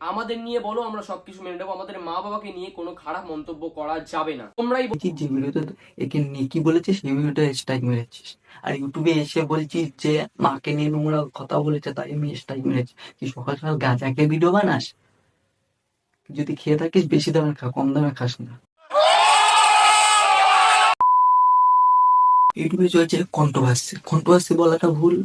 আমাদের নিয়ে বলো, আমরা সবকিছু মেনে নেবো। আমাদের মা বাবাকে নিয়ে কোনো খারাপ মন্তব্য করা যাবে না। তোমরাই যে ভিডিওতে একে নিয়ে কি বলেছে সেই ভিডিওটা স্ট্রাইক মেরেছিস, আর ইউটিউবে এসে বলছিস যে মাকে নিয়ে নোংরা কথা বলেছে তাই আমি স্ট্রাইক মেরেছি। কি সকাল সকাল গাঁজাকে ভিডিও বানাস? যদি খেয়ে থাকিস বেশি দামের খা, কম দামে খাস না। ইউটিউবে চলছে কন্ট্রোভার্সি, কন্ট্রোভার্সি বলাটা ভুল।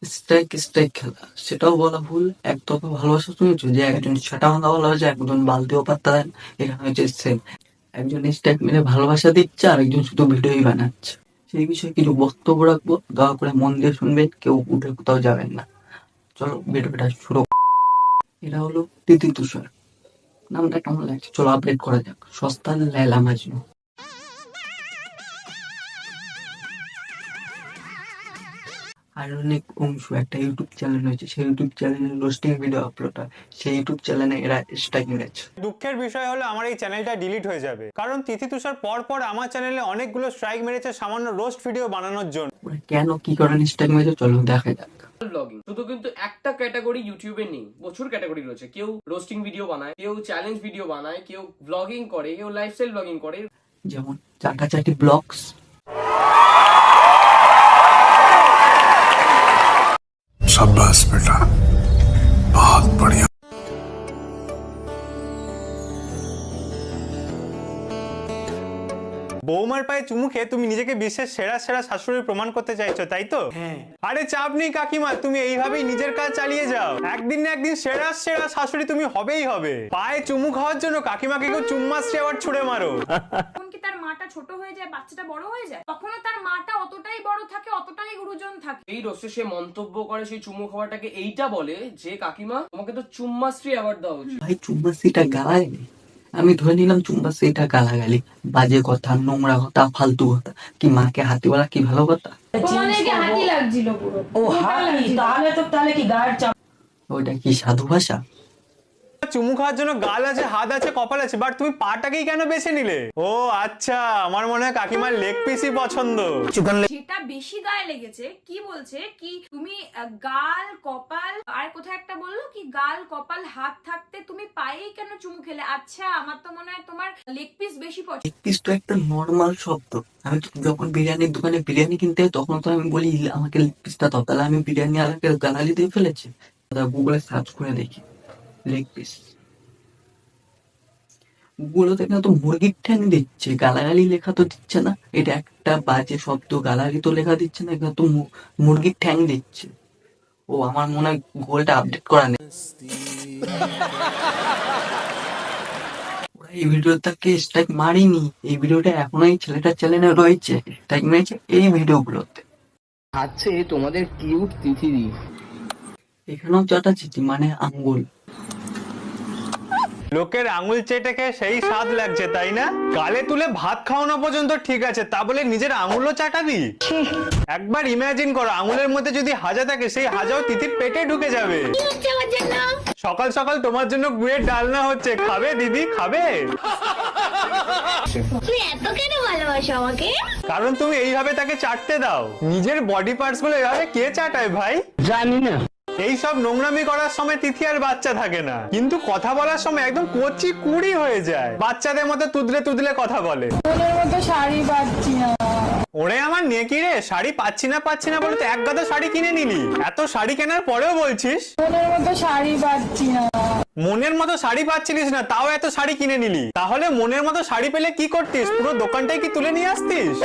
স্ট্রাইক স্ট্রাইক খেলা সেটাও বলা ভুল। একতরফা ভালোবাসা শুনেছো যে একজন ছাটা ভাঙা ভালোবাসা, একজন বালতিও পাত্তা দেন। এখানে হচ্ছে সেম, একজন স্ট্রাইক মেরে ভালোবাসা দিচ্ছে আর একজন শুধু ভিডিওই বানাচ্ছে। সেই বিষয়ে কিছু বক্তব্য রাখবো, দয়া করে মন দিয়ে শুনবেন, কেউ উঠে কোথাও যাবেন না। চলো ভিডিওটা শুরু। এটা হলো তিথি তুষার, নামটা কেমন লাগছে চলো আপডেট করা যাক। সস্তান লায়লা মাজনু। আয়রনিক অংশু একটা ইউটিউব চ্যানেল হয়েছে, সেই ইউটিউব চ্যানেলে রোস্টিং ভিডিও আপলোড হয়, সেই ইউটিউব চ্যানেলে এরা স্ট্রাইক মেরেছে। দুঃখের বিষয় হলো আমার এই চ্যানেলটা ডিলিট হয়ে যাবে, কারণ তিথি তুষার পর পর আমার চ্যানেলে অনেকগুলো স্ট্রাইক মেরেছে সামান্য রোস্ট ভিডিও বানানোর জন্য। ওরা কেন কি কারণে স্ট্রাইক মেরেছে চলো দেখা যাক। ব্লগিং শুধু কিন্তু একটা ক্যাটাগরি ইউটিউবে নেই, প্রচুর ক্যাটাগরি রয়েছে। কেউ রোস্টিং ভিডিও বানায়, কেউ চ্যালেঞ্জ ভিডিও বানায়, কেউ ব্লগিং করে, কেউ লাইফস্টাইল ব্লগিং করে। যেমন চাটাচাটি ব্লগস, शाबाश बेटा, बहुत बढ़िया। বৌমার পায়ে চুমু খেয়ে তুমি নিজেকে বিশ্বের সেরা সেরা শাশুড়ি প্রমাণ করতে চাইছো, তাই তো? হ্যাঁ। আরে চাপ নেই কাকিমা, তুমি এইভাবেই নিজের কাজ চালিয়ে যাও। একদিন না একদিন সেরা সেরা শাশুড়ি তুমি হবেই হবে। পায়ে চুমু খাওয়ার জন্য কাকিমাকে কেউ চুম্মাশ্রী আবার ছুড়ে মারো। যখন কি তার মাটা ছোট হয়ে যায়, বাচ্চাটা বড় হয়ে যায়, তখনও তার মাটা অতটাই বড় থাকে, অতটাই গুরুজন থাকে। এই রোস্টে সে মন্তব্য করে সেই চুমু খাওয়াটাকে এইটা বলে যে কাকিমা তোমাকে তো চুম্মাশ্রী অ্যাওয়ার্ড দেওয়া উচিত। ভাই চুম্বাসিটা গালাগালি, আমি ধরে নিলাম চুম্বাসিটা গালাগালি, বাজে কথা, নোংরা কথা, ফালতু কথা। কি মাকে হাতি বলা কি ভালো কথা? তোমাদেরকে হাতি লাগছিল পুরো। ও হাতি, তাহলে কি গায়ের চাপ? ওইটা কি সাধু ভাষা? চুমু খাওয়ার জন্য গাল আছে, হাত আছে, কপাল আছে, বাট তুমি পাটাকেই কেন বেছে নিলে? ও আচ্ছা, আমার মনে হয় কাকিমার লেগ পিসই পছন্দ। যেটা বেশি গায়ে লেগেছে, কি বলছে কি তুমি গাল কপাল আর কোথায় একটা বললো কি গাল কপাল হাত থাকতে তুমি পায়েই কেন চুমু খেলে? আচ্ছা, আমার তো মনে হয় তোমার লেগ পিস বেশি পছন্দ। লেগ পিস তো একটা নর্মাল শব্দ। আমি তো যখন বিরিয়ানির দোকানে বিরিয়ানি কিনতে যাই তখন তো আমি বলি আমাকে লেগ পিসটা দাও, তাহলে আমি বিরিয়ানি আলাকে গালালি দিয়ে ফেলেছি? গুগলে সার্চ করে দেখি লেগ পিস, গুলোতে তো মুরগির ঠ্যাং দিচ্ছে, গালাগালি লেখা তো দিচ্ছে না। এটা একটা বাজে শব্দ, গালাগালি তো লেখা দিচ্ছে না, এখানে তো মুরগির ঠ্যাং দিচ্ছে। ও আমার মনে হয় গুগলটা আপডেট করা নেই। ওরা এই ভিডিওটাকে স্ট্রাইক মারিনি, এই ভিডিওটা এখনো এই ছেলেটার চ্যানেলে রয়েছে, স্ট্রাইক মেরেছে এই ভিডিওগুলোতে। আছে তোমাদের কিউট তিথিদি। এখানেও চাটাচিটি মানে আঙ্গুল। লোকের আঙুল চেটে খেয়ে সেই স্বাদ লাগছে, তাই না? গালে তুলে ভাত খাওয়ানো পর্যন্ত ঠিক আছে, তা বলে নিজের আঙুলও চাটাবি? একবার ইমাজিন করো, আঙুলের মধ্যে যদি হাজা থাকে, সেই হাজাও তিথির পেটে ঢুকে যাবে। সকাল সকাল তোমার জন্য গুড়ের ডালনা হচ্ছে, খাবে দিদি খাবে? তুই এত কেন ভালোবাসো আমাকে? কারণ তুমি এইভাবে তাকে চাটতে দাও। নিজের বডি পার্টস গুলো এইভাবে কে চাটায় ভাই? জানি না। এইসব নোংরামি করার সময় তিথি আর বাচ্চা থাকে না, কিন্তু কথা বলার সময় একদম কচি কুড়ি হয়ে যায়, বাচ্চাদের মতো তুদলে তুদলে কথা বলে। শাড়ি পাচ্ছি না। ওরে আমার নেকি রে, শাড়ি পাচ্ছি না বলে তো এক গাদা শাড়ি কিনে নিলি। এত শাড়ি কেনার পরেও বলছিস শাড়ি পাচ্ছি না। মনের মতো শাড়ি পাচ্ছিলিস না, তাও এত শাড়ি কিনে নিলি। তাহলে মনের মতো শাড়ি পেলে কি করতিস? পুরো দোকানটাই কি তুলে নিয়ে আসতিস?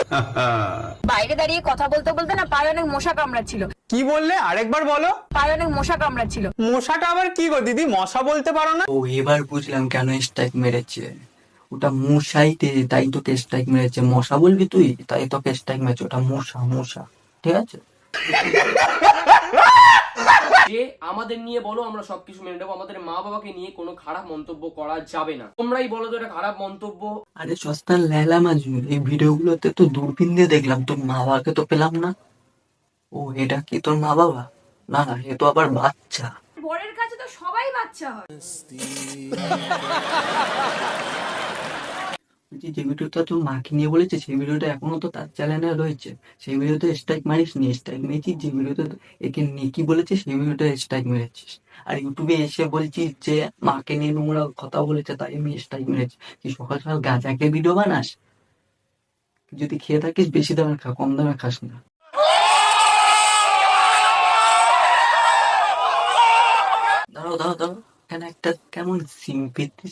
বাইরে দাঁড়িয়ে কথা বলতে বলতে না পায়ে অনেক মশা কামড়াচ্ছিল। কি বললে? আরেকবার বলো। পায়ে অনেক মশা কামড়াচ্ছিল। মশাটা আবার কি গো দিদি? মশা বলতে পারো না? ও এবার বুঝলাম কেন স্ট্রাইক মেরেছে। ওটা মশাইতে, তাই তোকে স্ট্রাইক মেরেছে। মশা বলবি তুই, তাই তোকে স্ট্রাইক মেরেছে। ওটা মশা, মশা, ঠিক আছে? যে আমাদের নিয়ে বলো, আমরা সবকিছু মেনে নেবো। আমাদের মা বাবাকে নিয়ে কোনো খারাপ মন্তব্য করা যাবে না। তোমরাই বলো তো এটা খারাপ মন্তব্য। আরে সস্তার লায়লা মাজনু, এই ভিডিওগুলোতে তো দূরবীন দিয়ে দেখলাম, তোর মা বাবাকে তো পেলাম না। ও এটা কি তোর মা বাবা? না না, এ তো আবার বাচ্চা। বরের কাছে তো সবাই বাচ্চা হয়। যে ভিডিওটা তোর মাকে নিয়ে বলেছে সেই ভিডিওটা এখনো তো তার চ্যানেলে রয়েছে, সেই ভিডিওতে স্ট্রাইক মারিস নি, স্ট্রাইক মেরেছিস যে ভিডিওতে একে নিয়ে কি বলেছে সেই ভিডিওটা স্ট্রাইক মেরেছিস। আর ইউটিউবে এসে বলছিস যে মাকে নিয়ে নোংরা কথা বলেছে তাই আমি স্ট্রাইক মেরেছি। কি সকাল সকাল গাঁজাকে ভিডিও বানাস? যদি খেয়ে থাকিস বেশি দামের খা, কম দামে খাস না। দাঁড়াও দাঁড়াও দাঁড়াও, এখানে একটা কেমন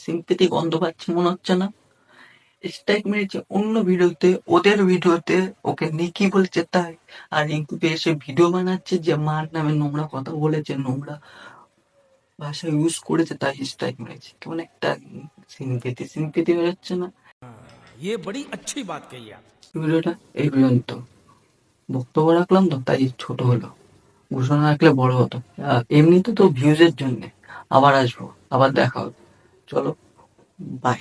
সিম্পেথি গন্ধ পাচ্ছি মনে হচ্ছে না? স্ট্রাইক মেরেছে অন্য ভিডিওতে, ওদের ভিডিওতে ওকে নিয়ে কি বলেছে তাই, আর ইউটিউবে এসে ভিডিও বানাচ্ছে যে মার নামে নোংরা কথা বলেছে, নোংরা ভাষা ইউজ করেছে তাই স্ট্রাইক মেরেছে। কেমন একটা সিম্পেথি বেরোচ্ছে না? ये बड़ी अच्छी बात कही आप। ভিডিওটা এই পর্যন্ত, বক্তব্য রাখলাম তো তাই ছোট হলো, ঘোষণা রাখলে বড় হতো। এমনিতে তো ভিউজের জন্য আবার আসবো, আবার দেখা হবে। চলো, বাই।